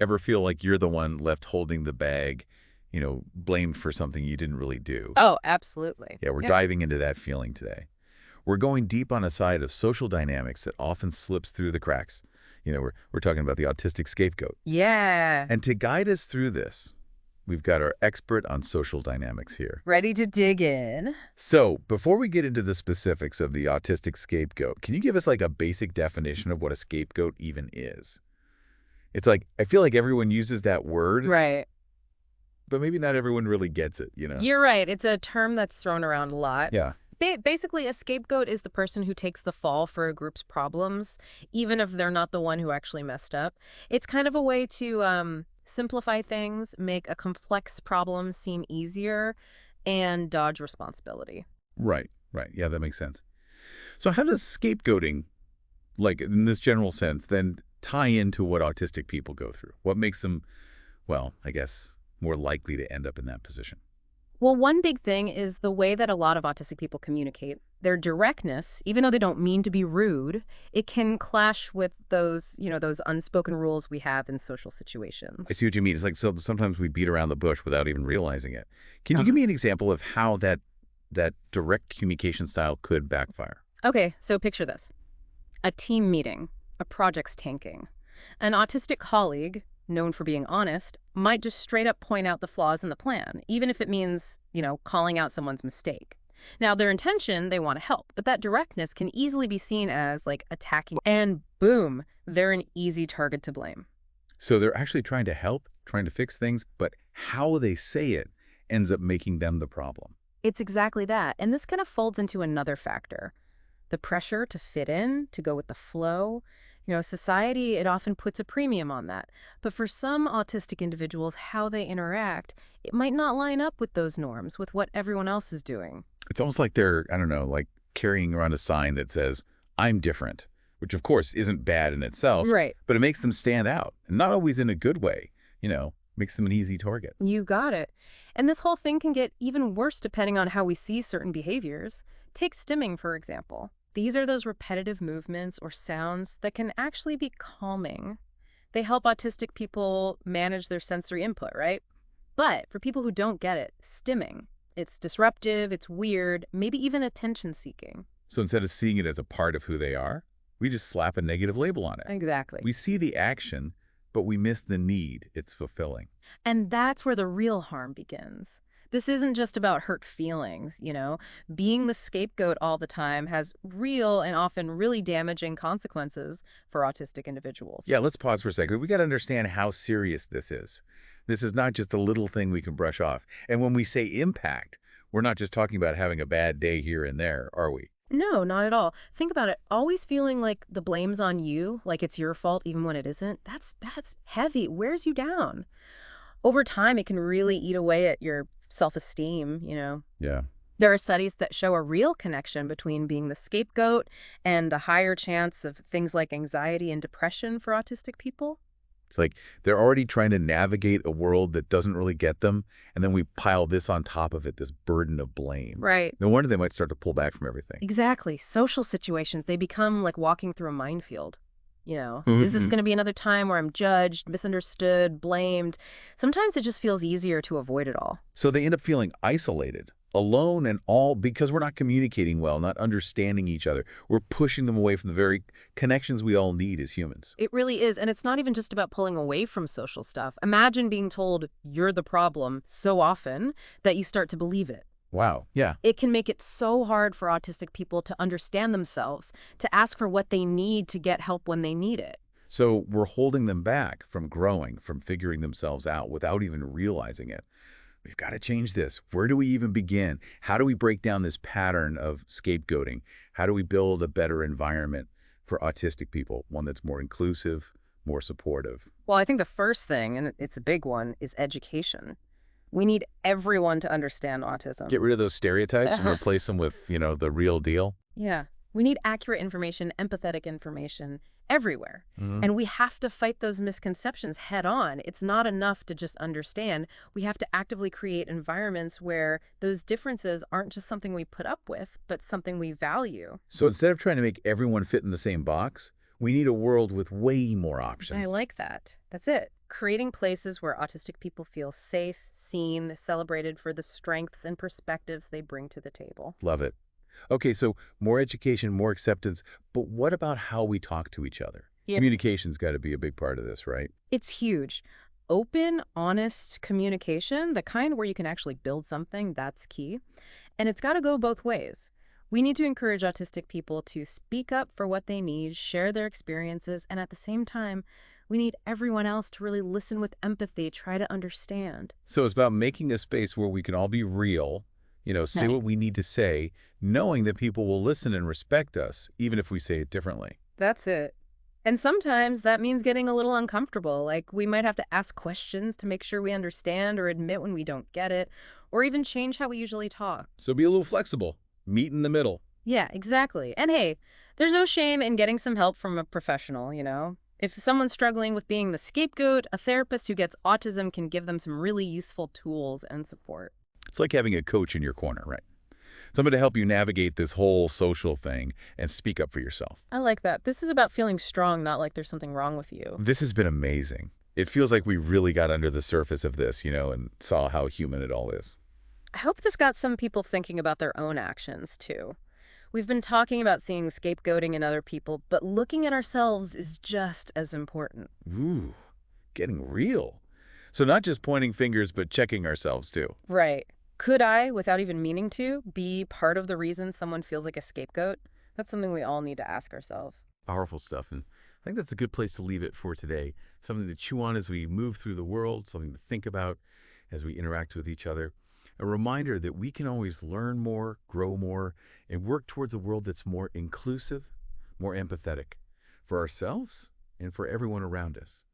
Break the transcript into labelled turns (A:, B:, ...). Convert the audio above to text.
A: Ever feel like you're the one left holding the bag, blamed for something you didn't really do?
B: Oh, absolutely.
A: Yeah, we're
B: Yep.
A: diving into that feeling today. We're going deep on a side of social dynamics that often slips through the cracks. We're talking about the autistic scapegoat.
B: Yeah.
A: And to guide us through this, we've got our expert on social dynamics here.
B: Ready to dig in?
A: So, before we get into the specifics of the autistic scapegoat, can you give us like a basic definition of what a scapegoat even is? It's like, I feel like everyone uses that word,
B: Right.
A: but maybe not everyone really gets it?
B: You're right. It's a term that's thrown around a lot.
A: Yeah.
B: Basically, a scapegoat is the person who takes the fall for a group's problems, even if they're not the one who actually messed up. It's kind of a way to simplify things, make a complex problem seem easier, and dodge responsibility.
A: Right, right. Yeah, that makes sense. So how does scapegoating, like in this general sense, then tie into what autistic people go through? What makes them, well, I guess, more likely to end up in that position?
B: Well, one big thing is the way that a lot of autistic people communicate. Their directness, even though they don't mean to be rude, it can clash with those unspoken rules we have in social
A: I
B: situations.
A: see what you mean. It's like so sometimes we beat around the bush without even realizing it. Can you give me an example of how that direct communication style could backfire?
B: Okay, so picture this. A team meeting, a project's tanking. An autistic colleague, known for being honest, might just straight up point out the flaws in the plan, even if it means calling out someone's mistake. Now, their intention, they want to help, but that directness can easily be seen as like attacking, and boom, they're an easy target to blame.
A: So they're actually trying to help, trying to fix things, but how they say it ends up making them the problem.
B: It's exactly that, and this kind of folds into another factor. The pressure to fit in, to go with the flow. Society, it often puts a premium on that. But for some autistic individuals, how they interact, it might not line up with those norms, with what everyone else is doing.
A: It's almost like they're, I don't know, like carrying around a sign that says, I'm different, which of course isn't bad in itself,
B: Right.
A: but it makes them stand out. And not always in a good way, makes them an easy target.
B: You got it. And this whole thing can get even worse depending on how we see certain behaviors. Take stimming, for example. These are those repetitive movements or sounds that can actually be calming. They help autistic people manage their sensory input, right? But for people who don't get it, stimming, it's disruptive, it's weird, maybe even attention-seeking.
A: So instead of seeing it as a part of who they are, we just slap a negative label on it.
B: Exactly.
A: We see the action, but we miss the need it's fulfilling.
B: And that's where the real harm begins. This isn't just about hurt feelings. Being the scapegoat all the time has real and often really damaging consequences for autistic individuals.
A: Yeah, let's pause for a second. We got to understand how serious this is. This is not just a little thing we can brush off. And when we say impact, we're not just talking about having a bad day here and there, are we?
B: No, not at all. Think about it. Always feeling like the blame's on you, like it's your fault even when it isn't, that's heavy. It wears you down. Over time, it can really eat away at your self-esteem.
A: Yeah.
B: There are studies that show a real connection between being the scapegoat and a higher chance of things like anxiety and depression for autistic people.
A: It's like they're already trying to navigate a world that doesn't really get them, and then we pile this on top of it, this burden of blame.
B: Right.
A: No wonder they might start to pull back from everything.
B: Exactly. Social situations, they become like walking through a minefield. Is this going to be another time where I'm judged, misunderstood, blamed? Sometimes it just feels easier to avoid it all.
A: So they end up feeling isolated, alone, and all because we're not communicating well, not understanding each other. We're pushing them away from the very connections we all need as humans.
B: It really is. And it's not even just about pulling away from social stuff. Imagine being told you're the problem so often that you start to believe it.
A: Wow. Yeah.
B: It can make it so hard for autistic people to understand themselves, to ask for what they need to get help when they need it.
A: So we're holding them back from growing, from figuring themselves out without even realizing it. We've got to change this. Where do we even begin? How do we break down this pattern of scapegoating? How do we build a better environment for autistic people, one that's more inclusive, more supportive?
B: Well, I think the first thing, and it's a big one, is education. We need everyone to understand autism.
A: Get rid of those stereotypes and replace them with, the real deal.
B: Yeah. We need accurate information, empathetic information everywhere. And we have to fight those misconceptions head on. It's not enough to just understand. We have to actively create environments where those differences aren't just something we put up with, but something we value.
A: So instead of trying to make everyone fit in the same box, We need a world with way more
B: I
A: options.
B: like that. That's it. Creating places where autistic people feel safe, seen, celebrated for the strengths and perspectives they bring to the table.
A: Love it. Okay, so more education, more acceptance, but what about how we talk to each other?
B: Yeah.
A: Communication's got to be a big part of this, right?
B: It's huge. Open, honest communication, the kind where you can actually build something, that's key. And it's got to go both ways. We need to encourage autistic people to speak up for what they need, share their experiences, and at the same time, we need everyone else to really listen with empathy, try to understand.
A: So it's about making a space where we can all be real, say
B: Right.
A: what we need to say, knowing that people will listen and respect us, even if we say it differently.
B: That's it. And sometimes that means getting a little uncomfortable, like we might have to ask questions to make sure we understand or admit when we don't get it, or even change how we usually talk.
A: So be a little flexible. Meet in the middle.
B: Yeah, exactly. And hey, there's no shame in getting some help from a professional. If someone's struggling with being the scapegoat, a therapist who gets autism can give them some really useful tools and support.
A: It's like having a coach in your corner, right? Someone to help you navigate this whole social thing and speak up for yourself.
B: I like that. This is about feeling strong, not like there's something wrong with you.
A: This has been amazing. It feels like we really got under the surface of this, and saw how human it all is.
B: I hope this got some people thinking about their own actions, too. We've been talking about seeing scapegoating in other people, but looking at ourselves is just as important.
A: Ooh, getting real. So not just pointing fingers, but checking ourselves too.
B: Right. Could I, without even meaning to, be part of the reason someone feels like a scapegoat? That's something we all need to ask ourselves.
A: Powerful stuff. And I think that's a good place to leave it for today. Something to chew on as we move through the world, something to think about as we interact with each other. A reminder that we can always learn more, grow more, and work towards a world that's more inclusive, more empathetic for ourselves and for everyone around us.